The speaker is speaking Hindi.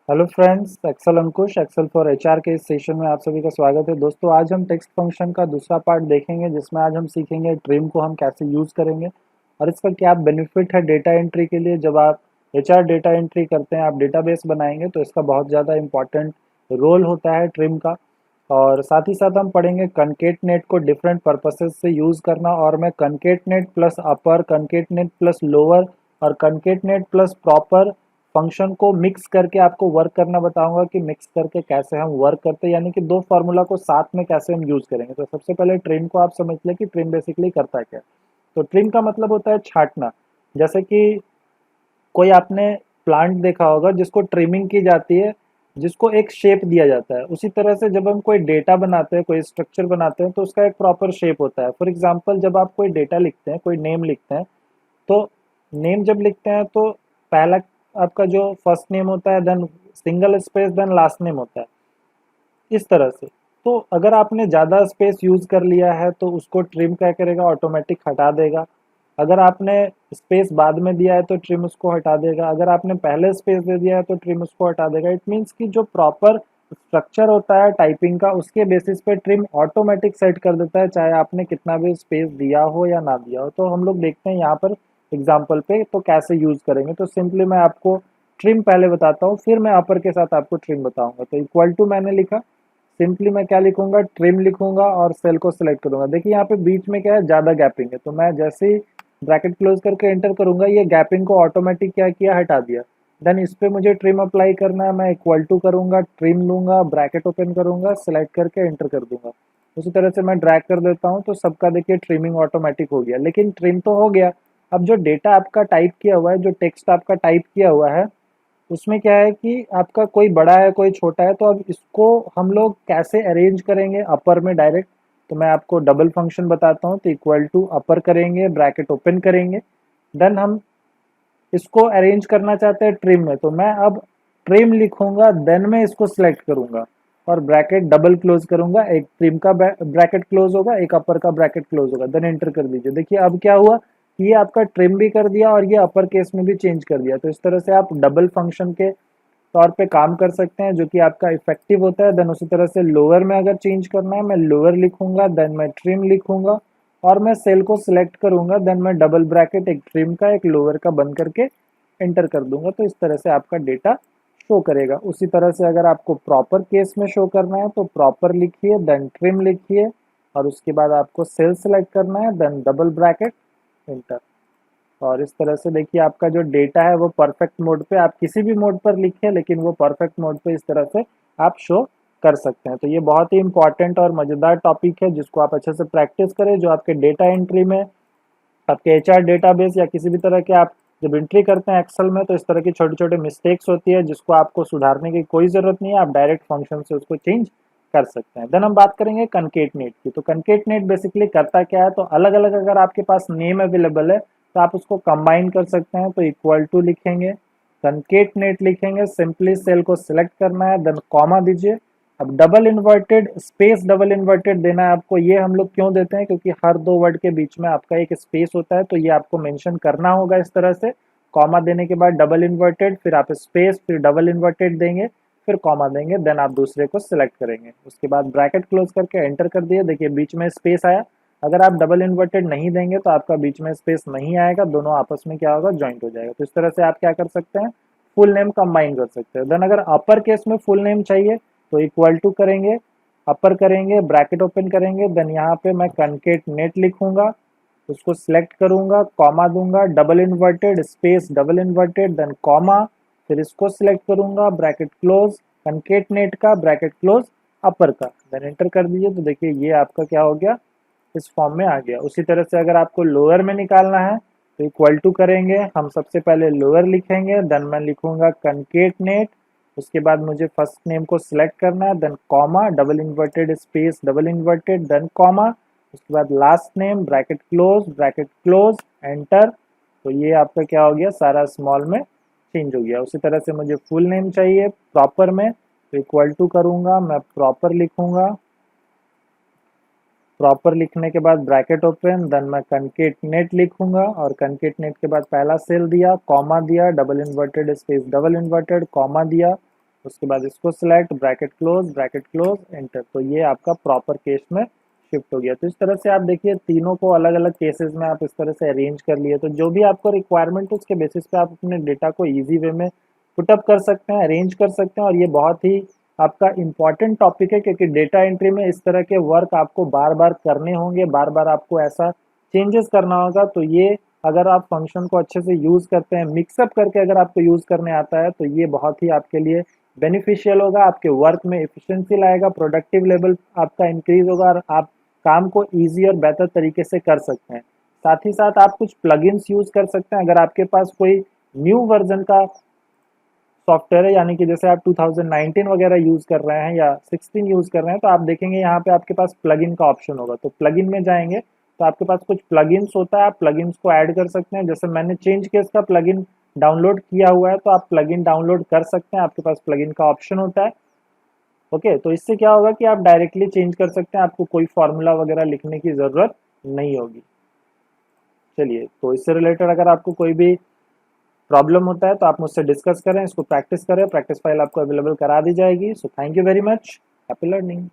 Hello friends, Excel Ankush Excel for HR के इस सेशन में आप सभी का स्वागत है। दोस्तों, आज हम टेक्स्ट फंक्शन का दूसरा पार्ट देखेंगे जिसमें आज हम सीखेंगे ट्रिम को हम कैसे यूज़ करेंगे और इसका क्या बेनिफिट है डेटा एंट्री के लिए। जब आप एचआर डेटा एंट्री करते हैं, आप डेटाबेस बनाएंगे तो इसका बहुत ज़्यादा इंपॉर्टेंट रोल होता है ट्रिम का। और साथ ही साथ हम पढ़ेंगे कनकेटनेट को डिफरेंट पर्पसेस से यूज़ करना, और मैं कनकेटनेट प्लस अपर, कनकेटनेट प्लस लोअर और कनकेटनेट प्लस प्रॉपर फंक्शन को मिक्स करके आपको वर्क करना बताऊंगा कि मिक्स करके कैसे हम वर्क करते हैं, यानी कि दो फार्मूला को साथ में कैसे हम यूज करेंगे। तो सबसे पहले ट्रिम को आप समझ लें कि ट्रिम बेसिकली करता है क्या। तो ट्रिम का मतलब होता है छांटना। जैसे कि कोई आपने प्लांट देखा होगा जिसको ट्रिमिंग की जाती है, जिसको एक शेप दिया जाता है। उसी तरह से जब हम कोई डेटा बनाते हैं, कोई स्ट्रक्चर बनाते हैं, तो उसका एक प्रॉपर शेप होता है। फॉर एग्जाम्पल, जब आप कोई डेटा लिखते हैं, कोई नेम लिखते हैं, तो नेम जब लिखते हैं तो पहला आपका जो फर्स्ट नेम होता है, then single space, then last name होता है, इस तरह से। तो अगर आपने ज़्यादा स्पेस यूज़ कर लिया है तो उसको ट्रिम क्या करेगा, ऑटोमेटिक हटा देगा। अगर आपने स्पेस बाद में दिया है तो ट्रिम उसको हटा देगा। अगर आपने पहले स्पेस दे दिया है तो ट्रिम उसको हटा देगा। इट मीन्स कि जो प्रॉपर स्ट्रक्चर होता है टाइपिंग का, उसके बेसिस पे ट्रिम ऑटोमेटिक सेट कर देता है, चाहे आपने कितना भी स्पेस दिया हो या ना दिया हो। तो हम लोग देखते हैं यहाँ पर एग्जाम्पल पे तो कैसे यूज़ करेंगे। तो सिंपली मैं आपको ट्रिम पहले बताता हूँ, फिर मैं अपर के साथ आपको ट्रिम बताऊंगा। तो इक्वल टू मैंने लिखा, सिंपली मैं क्या लिखूंगा, ट्रिम लिखूंगा और सेल को सिलेक्ट करूंगा। देखिए यहाँ पे बीच में क्या है, ज़्यादा गैपिंग है, तो मैं जैसे ही ब्रैकेट क्लोज करके एंटर करूंगा, ये गैपिंग को ऑटोमेटिक क्या किया, हटा दिया। देन इस पे मुझे ट्रिम अप्लाई करना है, मैं इक्वल टू करूंगा, ट्रिम लूंगा, ब्रैकेट ओपन करूंगा, सिलेक्ट करके एंटर कर दूंगा। उसी तरह से मैं ड्रैग कर देता हूँ तो सबका देखिए ट्रिमिंग ऑटोमेटिक हो गया। लेकिन ट्रिम तो हो गया, अब जो डेटा आपका टाइप किया हुआ है, जो टेक्स्ट आपका टाइप किया हुआ है, उसमें क्या है कि आपका कोई बड़ा है कोई छोटा है, तो अब इसको हम लोग कैसे अरेंज करेंगे अपर में डायरेक्ट। तो मैं आपको डबल फंक्शन बताता हूँ। तो इक्वल टू अपर करेंगे, ब्रैकेट ओपन करेंगे, देन हम इसको अरेंज करना चाहते हैं ट्रिम में, तो मैं अब ट्रिम लिखूंगा, देन मैं इसको सिलेक्ट करूंगा और ब्रैकेट डबल क्लोज करूंगा। एक ट्रिम का ब्रैकेट क्लोज होगा, एक अपर का ब्रैकेट क्लोज होगा, देन एंटर कर दीजिए। देखिए अब क्या हुआ, ये आपका ट्रिम भी कर दिया और ये अपर केस में भी चेंज कर दिया। तो इस तरह से आप डबल फंक्शन के तौर पे काम कर सकते हैं, जो कि आपका इफेक्टिव होता है। देन उसी तरह से लोअर में अगर चेंज करना है, मैं लोअर लिखूंगा, देन मैं ट्रिम लिखूंगा और मैं सेल को सिलेक्ट करूंगा, देन मैं डबल ब्रैकेट एक ट्रिम का एक लोअर का बंद करके एंटर कर दूंगा। तो इस तरह से आपका डेटा शो करेगा। उसी तरह से अगर आपको प्रॉपर केस में शो करना है तो प्रॉपर लिखिए, देन ट्रिम लिखिए और उसके बाद आपको सेल सेलेक्ट करना है, देन डबल ब्रैकेट, एंटर। और इस तरह से देखिए आपका जो डेटा है वो परफेक्ट मोड पे, आप किसी भी मोड पर लिखें लेकिन वो परफेक्ट मोड पे इस तरह से आप शो कर सकते हैं। तो ये बहुत ही इंपॉर्टेंट और मज़ेदार टॉपिक है जिसको आप अच्छे से प्रैक्टिस करें। जो आपके डेटा एंट्री में, आपके एचआर डेटाबेस या किसी भी तरह के आप जब एंट्री करते हैं एक्सेल में, तो इस तरह की छोटी छोटी मिस्टेक्स होती है जिसको आपको सुधारने की कोई ज़रूरत नहीं है, आप डायरेक्ट फंक्शन से उसको चेंज कर सकते हैं। देन हम बात करेंगे कनकेटनेट की। तो कनकेटनेट बेसिकली करता क्या है, तो अलग अलग अगर आपके पास नेम अवेलेबल है तो आप उसको कंबाइन कर सकते हैं। तो इक्वल टू लिखेंगे, कनकेटनेट लिखेंगे, सिंपली सेल को सिलेक्ट करना है, देन कॉमा दीजिए। अब double inverted space, double inverted देना है आपको। ये हम लोग क्यों देते हैं, क्योंकि हर दो वर्ड के बीच में आपका एक स्पेस होता है, तो ये आपको मेंशन करना होगा इस तरह से। कॉमा देने के बाद डबल इन्वर्टेड, फिर आप स्पेस, फिर डबल इन्वर्टेड देंगे, फिर कॉमा देंगे, देन आप दूसरे को सिलेक्ट करेंगे। उसके बाद ब्रैकेट क्लोज करके एंटर कर दिए। देखिए बीच में स्पेस आया। अगर आप डबल इन्वर्टेड नहीं देंगे तो आपका बीच में स्पेस नहीं आएगा, दोनों आपस में क्या होगा, ज्वाइंट हो जाएगा। तो इस तरह से आप क्या कर सकते हैं, फुल नेम कंबाइन कर सकते हैं। देन अगर अपर केस में फुल नेम चाहिए तो इक्वल टू करेंगे, अपर करेंगे, ब्रैकेट ओपन करेंगे, देन यहाँ पे मैं कनकेट नेट लिखूंगा, उसको सिलेक्ट करूंगा, कॉमा दूंगा, double inverted space double inverted, then comma, फिर इसको सिलेक्ट करूंगा, ब्रैकेट क्लोज, कनकेट नेट का ब्रैकेट क्लोज, अपर का, देन एंटर कर दीजिए। तो देखिए ये आपका क्या हो गया, इस फॉर्म में आ गया। उसी तरह से अगर आपको लोअर में निकालना है तो इक्वल टू करेंगे, हम सबसे पहले लोअर लिखेंगे, देन मैं लिखूंगा कनकेटनेट। उसके बाद मुझे फर्स्ट नेम को सिलेक्ट करना है, then comma, double inverted space double inverted, then comma, उसके बाद last name, bracket close, enter. तो ये आपका क्या हो गया, सारा स्मॉल में चेंज हो गया। उसी तरह से मुझे फुल नेम चाहिए प्रॉपर में, तो इक्वल टू करूंगा, मैं प्रॉपर लिखूंगा, प्रॉपर लिखने के बाद ब्रैकेट ओपन, देन मैं कनकेटनेट लिखूंगा और कनकेटनेट के बाद पहला सेल दिया, कॉमा दिया, double inverted space double inverted, comma दिया, उसके बाद इसको सिलेक्ट, ब्रैकेट क्लोज, एंटर। तो ये आपका प्रॉपर केस में शिफ्ट हो गया। तो इस तरह से आप देखिए तीनों को अलग अलग केसेस में आप इस तरह से अरेंज कर लिए। तो जो भी आपको रिक्वायरमेंट है उसके बेसिस पे आप अपने डेटा को ईजी वे में पुटअप कर सकते हैं, अरेंज कर सकते हैं। और ये बहुत ही आपका इम्पॉर्टेंट टॉपिक है, क्योंकि डेटा एंट्री में इस तरह के वर्क आपको बार बार करने होंगे, बार बार आपको ऐसा चेंजेस करना होगा। तो ये अगर आप फंक्शन को अच्छे से यूज़ करते हैं, मिक्सअप करके अगर आपको यूज़ करने आता है, तो ये बहुत ही आपके लिए बेनिफिशियल होगा, आपके वर्क में एफिशिएंसी लाएगा, प्रोडक्टिव लेवल आपका इंक्रीज होगा और आप काम को ईजी और बेहतर तरीके से कर सकते हैं। साथ ही साथ आप कुछ प्लगइन्स यूज़ कर सकते हैं। अगर आपके पास कोई न्यू वर्जन का सॉफ्टवेयर है, यानी कि जैसे आप 2019 वगैरह यूज़ कर रहे हैं या 16 यूज़ कर रहे हैं, तो आप देखेंगे यहाँ पे आपके पास प्लगइन का ऑप्शन होगा। तो प्लगइन में जाएंगे तो आपके पास कुछ प्लगइन्स होता है, आप प्लगइन्स को ऐड कर सकते हैं। जैसे मैंने चेंज केस का प्लगइन डाउनलोड किया हुआ है, तो आप प्लगइन डाउनलोड कर सकते हैं, आपके पास प्लगइन का ऑप्शन होता है। ओके, तो इससे क्या होगा कि आप डायरेक्टली चेंज कर सकते हैं, आपको कोई फॉर्मूला वगैरह लिखने की ज़रूरत नहीं होगी। चलिए, तो इससे रिलेटेड अगर आपको कोई भी प्रॉब्लम होता है तो आप मुझसे डिस्कस करें, इसको प्रैक्टिस करें। प्रैक्टिस फाइल आपको अवेलेबल करा दी जाएगी। So thank you very much, happy learning.